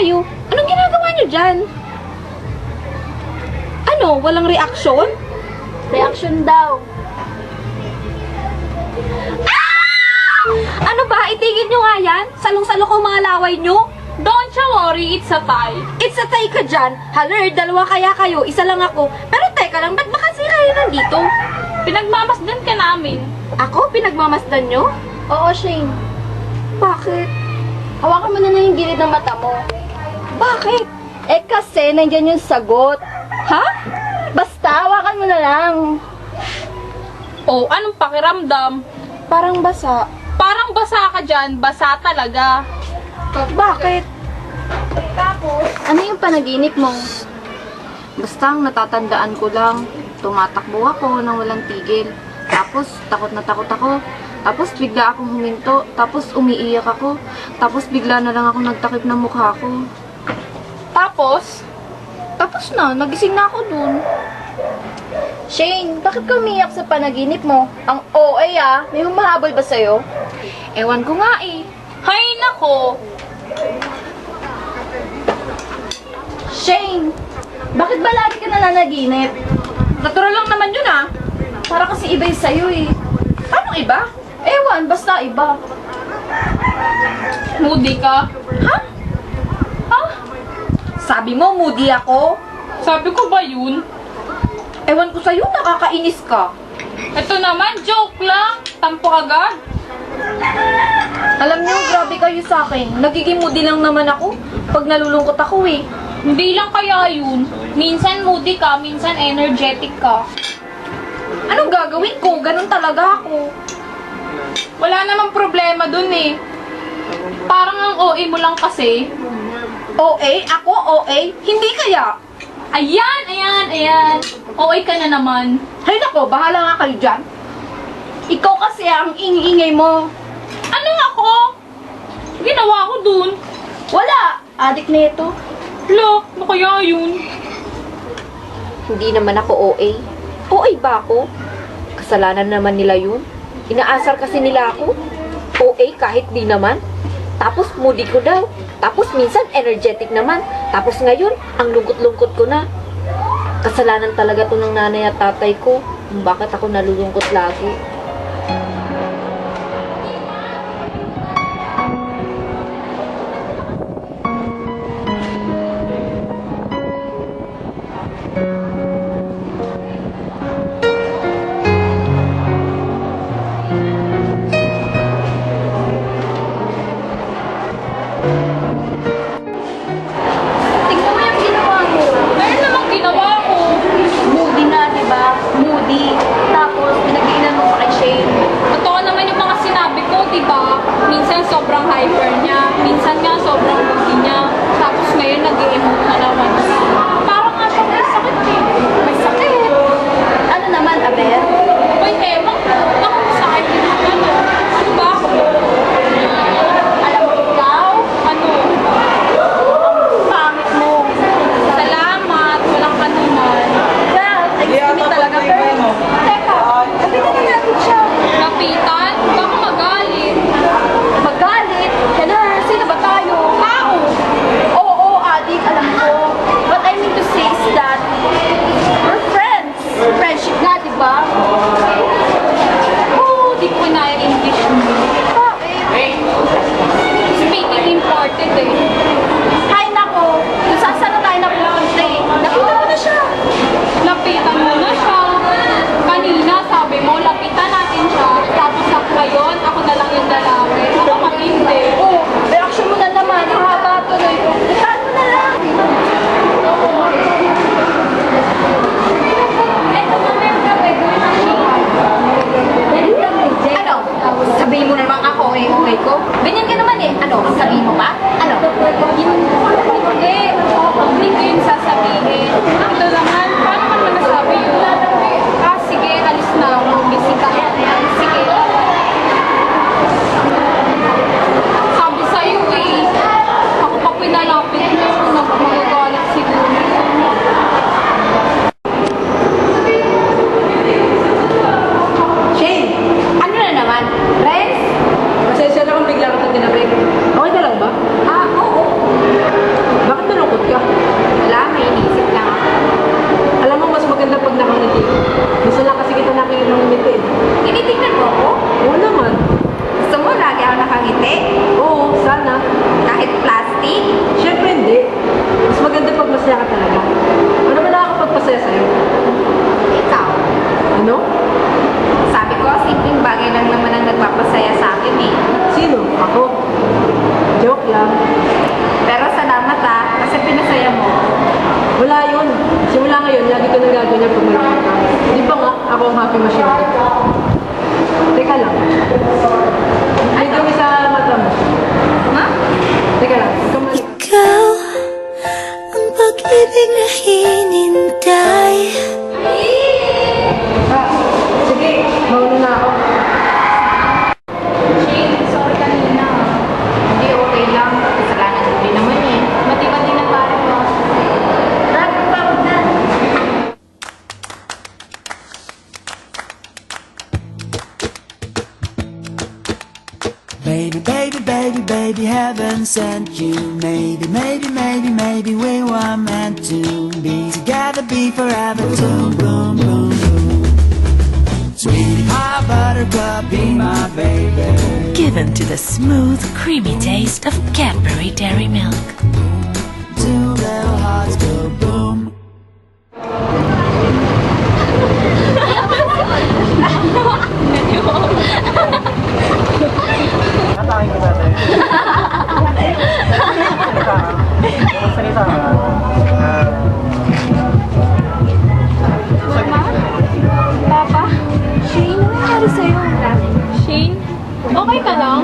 kayo? Anong ginagawa nyo dyan? Ano? Walang reaksyon? Reaction daw. Ano ba? Itigil nyo nga yan? Salong-salo ko mga laway nyo? Don't you worry, it's a tie. It's a tie ka dyan. Haler, dalawa kaya kayo, isa lang ako. Pero teka lang, ba't ba kasi kayo nandito? Pinagmamasdan ka namin. Ako? Pinagmamasdan nyo? Oo, Shane. Bakit? Hawakan mo na yung gilid ng mata mo. Bakit? Eh kasi, nandiyan yung sagot. Ha? Basta, hawakan mo na lang. Oh, anong pakiramdam? Parang basa. Parang basa ka dyan, basa talaga. Bakit? Ano yung panaginip mo? Basta ang natatandaan ko lang, tumatakbo ako nang walang tigil. Tapos, takot na takot ako. Tapos, bigla akong huminto. Tapos, umiiyak ako. Tapos, bigla na lang ako nagtakip ng mukha ko. Tapos, Tapos na, nagising na ako dun. Shane, bakit ka umiyak sa panaginip mo? Ang OA may humahabol ba sa'yo? Ewan ko nga eh. hay nako. Shane, bakit ba lagi ka nananaginip? Natural lang naman yun ah. Para kasi iba yung sa'yo eh. Paano iba? Ewan, basta iba. Moody ka. Ha? Sabi mo, moody ako. Sabi ko ba yun? Ewan ko sa'yo, nakakainis ka. Ito naman, joke lang. Tampo agad. Alam niyo, grabe kayo sa akin. Nagiging moody lang naman ako pag nalulungkot ako eh. Hindi lang kaya yun. Minsan moody ka, minsan energetic ka. Anong gagawin ko? Ganun talaga ako. Wala namang problema dun eh. Parang ang OA mo lang kasi. OA? Ako OA? Hindi kaya. Ayan. OA ka na naman. Hay nako, bahala nga kayo dyan. Ikaw kasi ang ingay mo. Ano ako? Ginawa ko dun. Wala, adik na ito. Lo, ano kaya yun? Hindi naman ako OA. OA ba ako? Kasalanan naman nila yun. Inaasar kasi nila ako. OA kahit di naman. Tapos moody ko daw. Tapos minsan energetic naman. Tapos ngayon, ang lungkot-lungkot ko na. Kasalanan talaga to ng nanay at tatay ko. Kung bakit ako nalulungkot lagi. Tingnan mo yung ginawa mo. Meron namang ginawa ko. Moody na, di ba? Moody. Tapos, pinagiinan mo pa kay coffee machine ko. Teka lang. Ay, dumi sa mata mo. Ma? Teka lang. Kamali. Ikaw ang pag-ibig na hinintay. Sige, mauna na ako. Shane, sorry kanina. Hindi, okay lang. Kasalanan ko din naman eh. Mati-mati na pare mo. Baby, baby, baby, baby, heaven sent you. Maybe, maybe, maybe, maybe we were meant to be together, be forever. Boom, boom, boom, boom. Sweetie pie, buttercup, be my baby. Given to the smooth, creamy taste of Cadbury Dairy Milk. Two little hearts go boom. Papa? Shane, ano nangyari sa'yo? Shane, okay ka lang?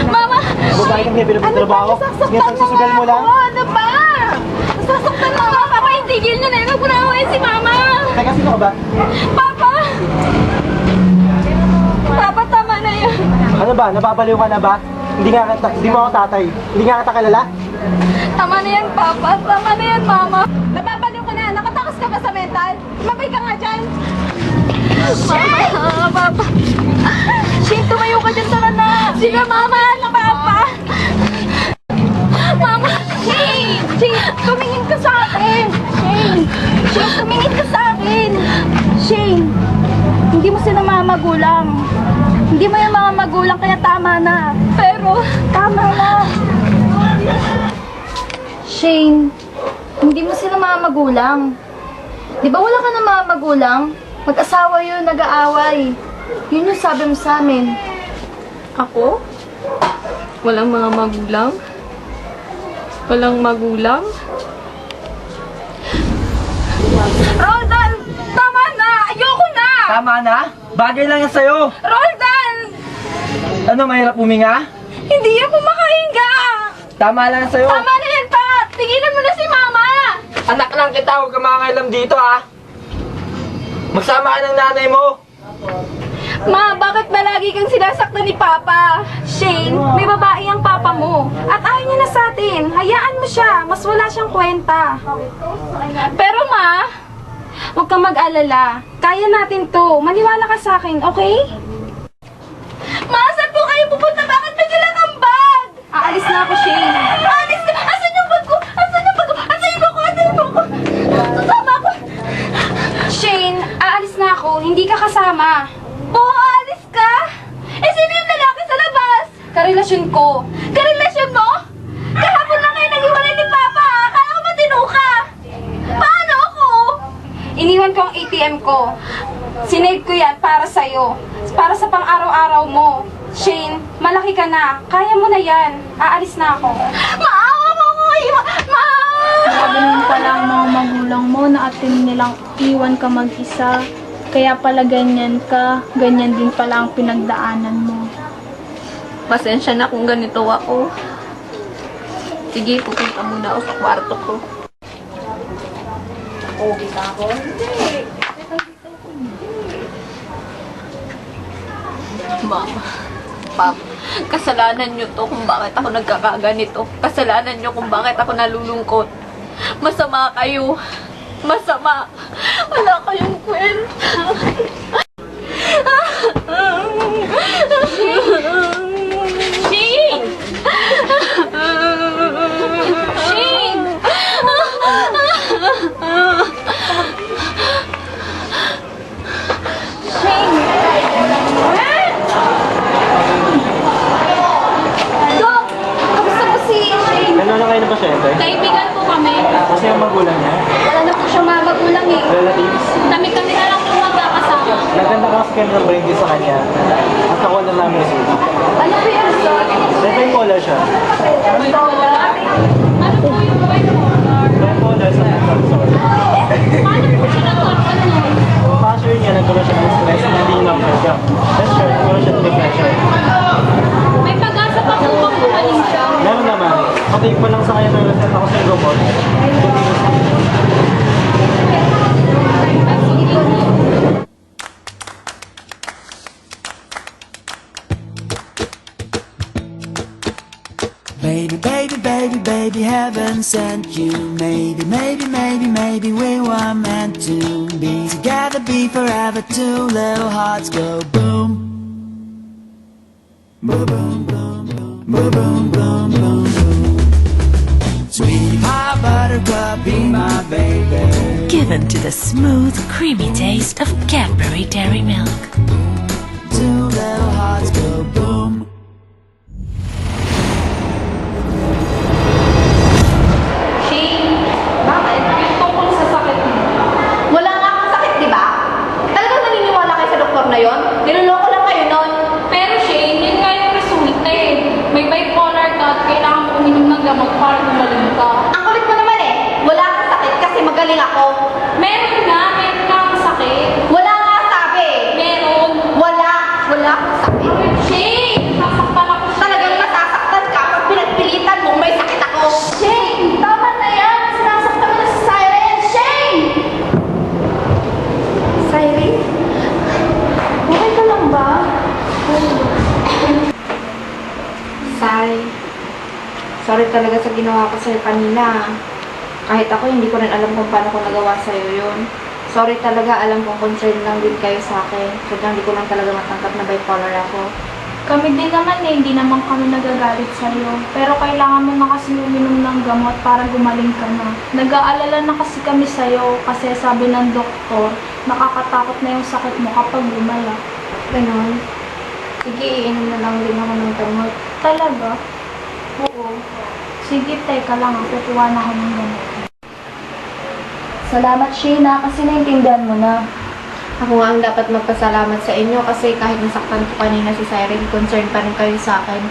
Mama! Babae kang heavy na trabaho. Sige, pagsusugal mo lang. Ano ba? Sasaktan mo nga, Papa! Hintigil nyo na yun! Huwag mo na awayin si Mama! Teka, sino ka ba? Papa! Papa, tama na yun! Ano ba? Nababaliw ka na ba? Hindi mo ako tatay. Hindi nga kita kilala. Tama na yan, Papa! Tama na yan, Mama! Nababaliw ka na! Nakatakas ka ba sa mental? Mabay ka nga dyan! Mama! Papa! Shane, tumayo ka dyan! Tara na! Sige, Mama! Papa! Mama! Shane! Shane! Tumingin ka sa akin! Shane! Shane, tumingin ka sa akin! Shane! Hindi mo sila mga magulang. Hindi mo yung mga magulang, kaya tama na. Pero, tama na. Shane, hindi mo sila mga magulang. Di ba wala ka na mga magulang? Mag-asawa yun, nag-aaway. Yun yung sabi mo sa amin. Ako? Walang mga magulang? Walang magulang? Roldan! Tama na! Ayoko na! Tama na? Bagay lang yan sa'yo. Roldan! Ano, mahirap huminga? Hindi ako makahinga! Tama lang yan sa'yo. Tama na yan, pa! Tigilan mo na si Mama! Anak lang kita, huwag ka makakailam dito, ha? Magsama ka ng nanay mo. Ma, bakit ba lagi kang sinasaktan ni Papa? Shane, may babae ang Papa mo. At ayaw niya na sa atin. Hayaan mo siya. Mas wala siyang kwenta. Pero Ma, huwag kang mag-alala. Kaya natin to. Maniwala ka sa akin, okay? Ma, saan po kayo pupunta? Bakit may dala kang bag? Aalis na ako, Shane. Aalis ka? Asan yung bag ko? Asan yung bag ko? Asan yung bag ko? Asan yung bag ko? Sasama ako. Shane, aalis na ako. Hindi ka kasama. Oo, aalis ka? Eh, sino yung lalaki sa labas? Karelasyon ko. Karelasyon mo? Kahapon lang kayo nag-iwalay ni Papa, ha? Kala ko matino ka. Paano ako? Iniwan ko ang ATM ko. Sinave ko yan para sa'yo. Para sa pang-araw-araw mo. Shane, malaki ka na. Kaya mo na yan. Aalis na ako. Maawa mo ako ngayon! Ma! Ganun pala ang mga magulang mo na atin nilang iwan ka mag-isa. Kaya pala ganyan ka, ganyan din pala ang pinagdaanan mo. Pasensya na kung ganito ako. Sige, pupunta muna ako sa kwarto ko. Okay ka ako? Mama, Papa, kasalanan nyo to kung bakit ako nagkakaganito. Kasalanan nyo kung bakit ako nalulungkot. Masama kayo. Masama. Wala kayong kwenta. Shane! Shane! Dok! Kamusta po si Shane? Ano na kayo na pasyente? Kaibigan po kami. Kasi ang magulang niya, Wala na po siya mga magulang eh. relatives. Kami na lang po magkakasama. Naganda kasi kami ng brain sa kanya. At ako na namin resulta. Ano po yung result? Bipolar siya. Ano po yung Bipolar sa mental disorder. Paano po siya nagkaroon nun? Passion niya, nagkaroon siya ng stress call. Baby, baby, baby, baby, heaven sent you. Maybe, maybe, maybe, maybe we were meant to be together, be forever. Two little hearts go boom. Boom, boom, boom, boom, boom, boom, boom, boom, boom. Sweet pie buttercup, be my baby. Given to the smooth, creamy taste of Cadbury Dairy Milk. Two little hearts go boom. Bakit? Yung tungkol sa sakit mo. Wala nga akong sakit, di ba? Talagang naniniwala kayo sa doktor na yon? Niloloko lang kayo nun. Pero Shane, yun nga yung result na eh. May bipolar ka at kailangan mo uminom ng gamot para gumaling ka. Ang kulit mo naman eh. Wala akong sakit kasi magaling ako. Meron nga akong sakit. Wala nga sabi. Meron. Wala akong sakit. Shane, sasaktan ako. Talagang masasaktan ka pag pinagpilitan mong may sakit ako. Shane, tama na yan. Sinasaktan mo na si Siren. Shane! Siren? Okay ka lang ba? Sorry talaga sa ginawa ko sa'yo kanina. Kahit ako, hindi ko rin alam kung paano ko nagawa sa'yo yun. Sorry talaga, alam kong concern lang din kayo sa akin. Sadyang hindi ko lang talaga matangkap na bipolar ako. Kami din naman eh, hindi naman kami nagagalit sa'yo. Pero kailangan mo na kasi uminom ng gamot para gumaling ka na. Nag-aalala na kasi kami sa'yo kasi sabi ng doktor, nakakatakot na yung sakit mo kapag lumala. Ganon. Sige, iinom na lang din ako ng gamot. Talaga? Oo. Sige, teka lang, kukuha na ako ng gamot. Salamat, Sheena, kasi naintindihan mo na. Ako nga ang dapat magpasalamat sa inyo kasi kahit nasaktan ko kanina si Siren, concerned pa rin kayo sa akin.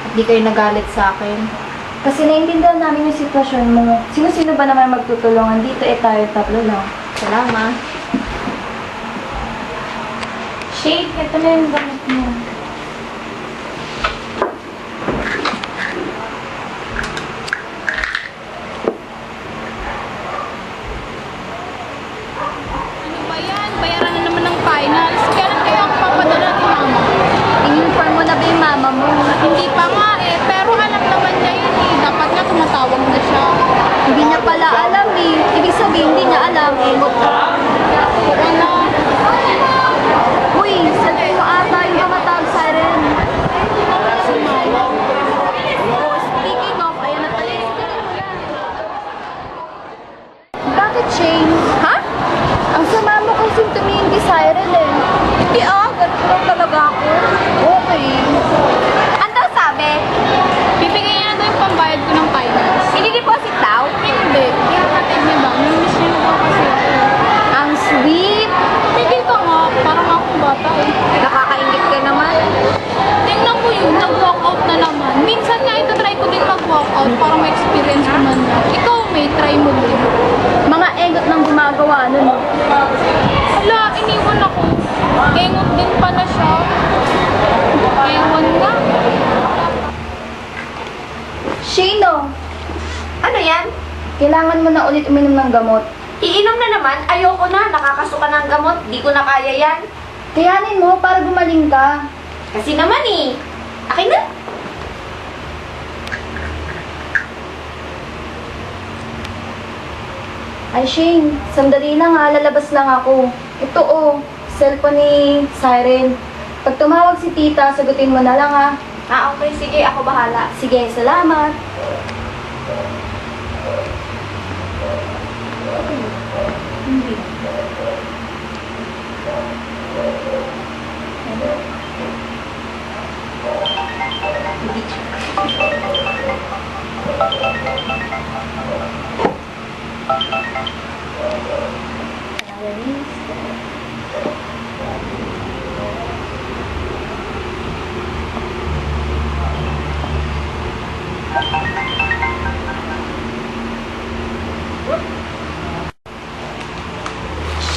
At di kayo nagalit sa akin. Kasi naintindihan namin yung sitwasyon mo. Sino-sino ba naman magtutulungan dito? Tayo tatlo lang. Salamat. Shane, ito na yung gamot mo. Ano ba yan? Bayaran na naman ng finals. Kailan kaya ako papadala ni mama? In-inform mo na ba yung mama mo? Hindi pa nga eh. Pero alam naman niya yun eh. Dapat nga tumatawag na siya. Hindi niya pala alam eh. Ibig sabihin, hindi niya alam eh. Oo na. Uy, sabi mo ata yung kamatawag Siren. Speaking of, ayan na pala. Bakit, Shane? Ha? Ang sama mo kasi tumingin kay Siren eh. Hindi ganito lang talaga ako. Okay. Ano daw sabi? Bibigyan niya na daw yung pambayad ko ng finals. Ini-deposit daw? Hindi. Kaya kapatid niya ba? Miss niya na daw kasi ako. Ang sweet! Pigil ka nga. Parang akong bata eh. Nakakaingit ka naman. Tingnan mo yun. Nag-walkout na naman. Minsan nga ito try ko din mag-walkout para ma-experience ko man na. Ikaw may try mo din. Mga engot ng gumagawa nun. Hala, iniwan ako. Engot din pala siya. Ewan nga. Shane, oh. Ano yan? Kailangan mo na ulit uminom ng gamot. Iinom na naman? Ayoko na. Nakakasuka ng gamot. Di ko na kaya yan. Kayanin mo para gumaling ka. Kasi naman eh. Akin na. Ay, Shane, sandali lang ha, lalabas lang ako. Ito oh, cellphone ni Siren. Pag tumawag si tita, sagutin mo na lang ha. Okay. Sige. Ako bahala. Sige, salamat.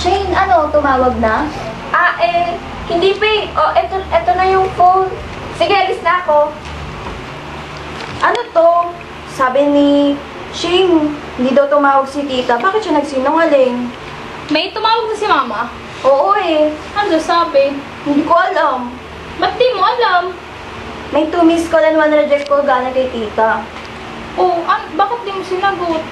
Shane, ano, tumawag na? Hindi pa eh. Eto na yung phone. Sige, alis na ako. Ano to? Sabi ni Shane, Hindi daw tumawag si tita. Bakit siya nagsinungaling? May tumawag na si mama. Oo eh. Ano sabi? Hindi ko alam. Ba't di mo alam? May 2 miss call and 1 reject call galing kay tita. Oh, bakit di mo sinagot?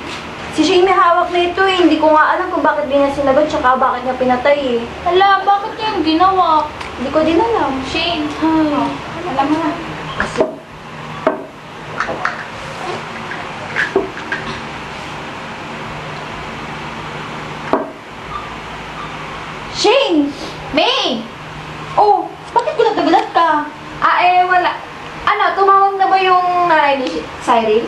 Si Shane may hawak na ito eh. Hindi ko nga alam kung bakit di niya sinagot tsaka bakit niya pinatay eh. Hala, bakit niya yung ginawa? Hindi ko din alam. Shane, alam mo na. Shane! May! Oh, bakit gulat ka? Wala. Ano, tumawag na ba yung nanay ni Cyril?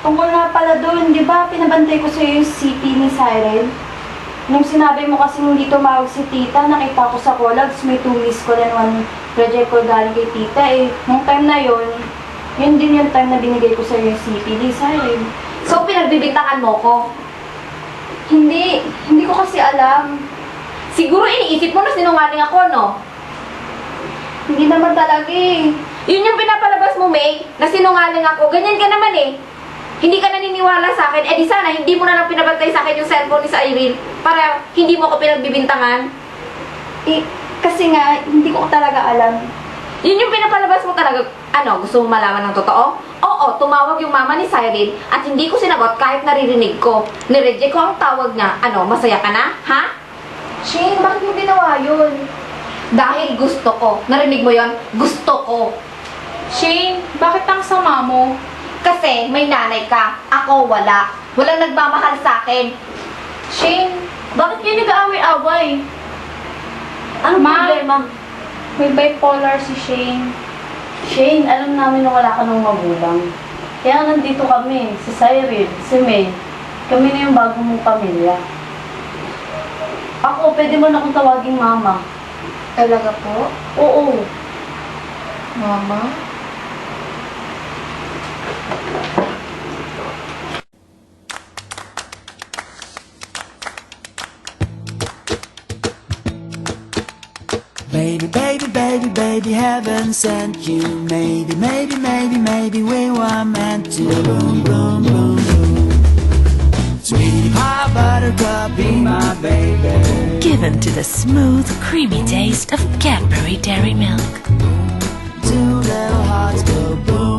Tungkol nga pala doon, di ba pinabantay ko sa'yo yung CP ni Cyril? Nung sinabi mo kasi hindi tumawag si tita, nakita ko sa Colags, may 2 miss call and 1 reject call galing kay tita eh. Nung time na yun din yung time na binigay ko sa'yo yung CP ni Cyril. So, pinagbibintangan mo ko? Hindi ko kasi alam. Siguro iniisip mo na sinungaling ako, no? Hindi naman talaga eh. Yun yung pinapalabas mo, May, na sinungaling ako. Ganyan ka naman eh. Hindi ka naniniwala sa akin, di sana hindi mo na lang pinabantay sa akin yung cellphone ni Cyril para hindi mo ako pinagbibintangan. Kasi nga, hindi ko talaga alam. Yun yung pinapalabas mo talaga. Ano, gusto mo malaman ng totoo? Oo, tumawag yung mama ni Cyril at hindi ko sinagot kahit naririnig ko. Nireject ko ang tawag niya. Ano, masaya ka na? Ha? Shane, bakit mo ginawa yun? Dahil gusto ko. Narinig mo yon? Gusto ko. Shane, bakit ang sama mo? Kasi may nanay ka. Ako wala. Walang nagmamahal sa akin. Shane, bakit kayo nag-aaway-away? Anong Ma, problema? May bipolar si Shane. Shane, alam namin na wala ka ng magulang. Kaya nandito kami, si Cyril, si May. Kami na yung bago mong pamilya. Ako, pwede mo na akong tawaging mama. Talaga po? Oo. Mama? Baby, baby, baby, baby, heaven sent you. Maybe, maybe, maybe, maybe we were meant to. Boom, boom, boom, boom. Sweetie pie, buttercup, be my baby. Given to the smooth, creamy taste of Cadbury Dairy Milk. 2 little hearts go boom.